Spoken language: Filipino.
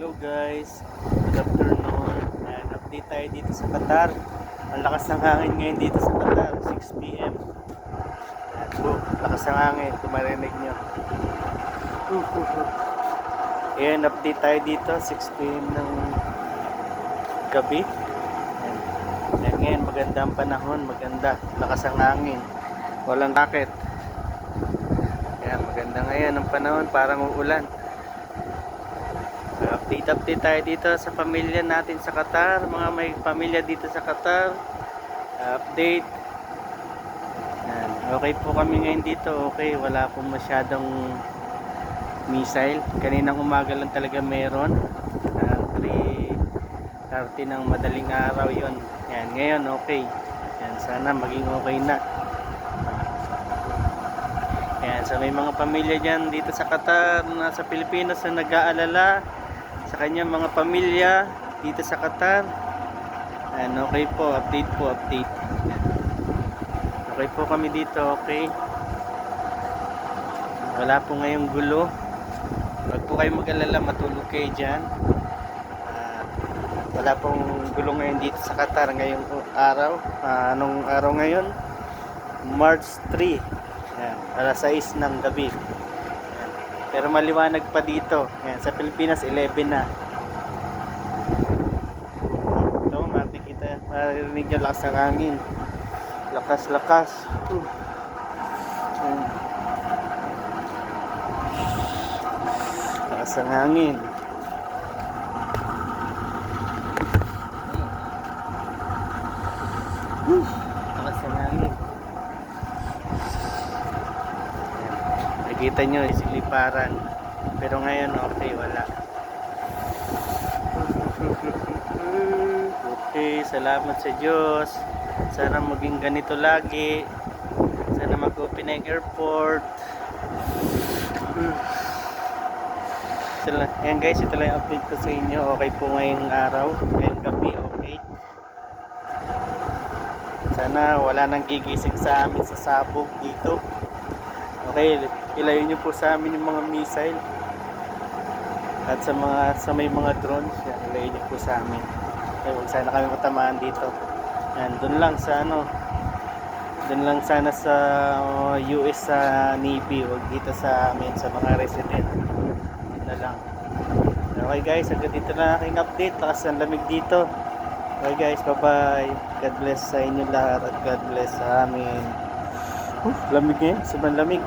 Hello guys, good afternoon. Ayan, update tayo dito sa Qatar. Ang lakas ng hangin ngayon dito sa Qatar, 6 p.m. Ayan, lakas ng hangin, kung marinig nyo. Ayan, update tayo dito, 6 p.m. ng gabi. Ayan, ayan ngayon, maganda ang panahon, maganda, lakas ang hangin, walang takit. Ayan, maganda ngayon ang panahon, parang uulan. Update tayo dito sa pamilya natin sa Qatar, mga may pamilya dito sa Qatar. Update. Yan. Okay po kami ngayon dito. Okay, wala pong masyadong missile. Kaninang umaga lang talaga meron. 3:30 ng madaling araw yon. Yan, ngayon okay. Yan, sana maging okay na. Yan, so may mga pamilya dyan dito sa Qatar, nasa Pilipinas na nag-aalala sa kanyang mga pamilya dito sa Qatar. Ayan, okay po, update. Okay po kami dito, okay. Wala po ngayong gulo. Huwag po kayo mag-alala, matulog kayo dyan. Wala pong gulo ngayon dito sa Qatar ngayong araw. Anong araw ngayon? March 3. Ayan, alas 6 ng gabi. Pero maliwanag pa dito. Ayan, sa Pilipinas 11 na. Ito, makikita, marinig yung lakas ng hangin. Lakas. Lakas ng hangin. Lakas ng hangin. Nakikita nyo, isiliparan. Pero ngayon, okay, wala. Okay, salamat sa Diyos. Sana maging ganito lagi. Sana mag-open ang airport. Ayan guys, ito lang yung update ko sa inyo. Okay po ngayong araw, ngayong gabi, okay. Sana wala nang gigising sa amin sa sabog dito. Okay, ilayo nyo po sa amin yung mga missile. At sa may mga drones, yan, ilayo nyo po sa amin. Okay, huwag sana kami matamaan dito. Yan, doon lang sana sa US sa Navy, huwag dito sa amin, sa mga resident. Yun na lang. Okay guys, hanggang dito na aking update. Lakas ng lamig dito. Okay guys, bye bye. God bless sa inyo lahat at God bless sa amin. Lamig ngayon, sobrang lamig.